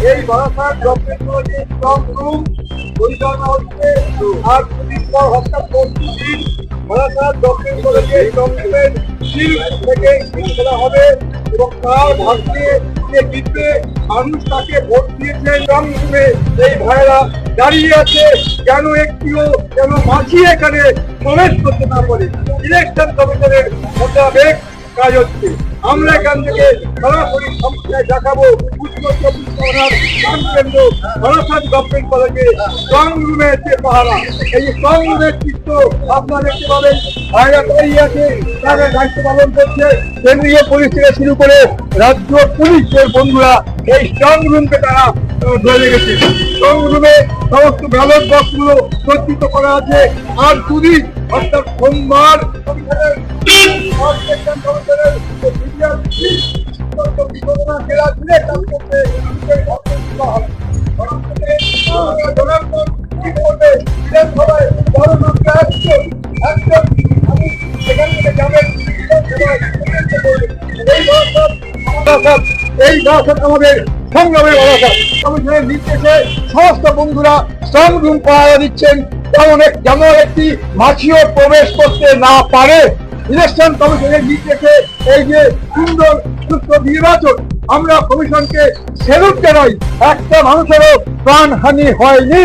এই বারাসাত গভর্নমেন্ট কলেজে strong room পরিচালনা হচ্ছে। আর পুলিশরা হত্যা প্রস্তুতি বারাসাত গভর্নমেন্ট কলেজে গভর্নমেন্ট থেকে করা হবে এবং তার ভাগ্যে যে জিতবে মানুষ তাকে ভোট দিয়েছে। স্ট্রং রুমে এই ভাইয়েরা দাঁড়িয়ে আছে কেন একটিও যেন মাঝি এখানে প্রবেশ করতে না পারে। ইলেকশন কমিশনের মোতাবেক কাজ হচ্ছে। আমরা এখান থেকে সরাসরি সমস্যায় দেখাবো উত্তর চব্বিশ পরগনার প্রাণকেন্দ্র বারাসাত গভর্নমেন্ট কলেজে স্ট্রং রুমে যে পাহারা। এই স্ট্রং রুমের চিত্র আপনারা দেখতে পাবেন। ভাইরা দাঁড়িয়ে আছে, তারা দায়িত্ব পালন করছে। কেন্দ্রীয় পুলিশ থেকে শুরু করে রাজ্য পুলিশের বন্ধুরা এই স্ট্রং রুমকে তারা ধরে রেখেছে। স্ট্রং রুমে সমস্ত ব্যালট বক্সগুলো সজ্জিত করা আছে। আর দুদিন অর্থাৎ সোমবার এই বারাসাত আমাদের সংগ্রামের বারাসাত। কমিশনের নির্দেশে সমস্ত বন্ধুরা স্ট্রং রুম পাহারা দিচ্ছেন যেমন একটি মাছিও প্রবেশ করতে না পারে। ইলেকশন কমিশনের নির্দেশে এই যে সুন্দর সুস্থ নির্বাচন, আমরা কমিশনকে স্যালুট জানাই। একটা মানুষেরও প্রাণহানি হয়নি।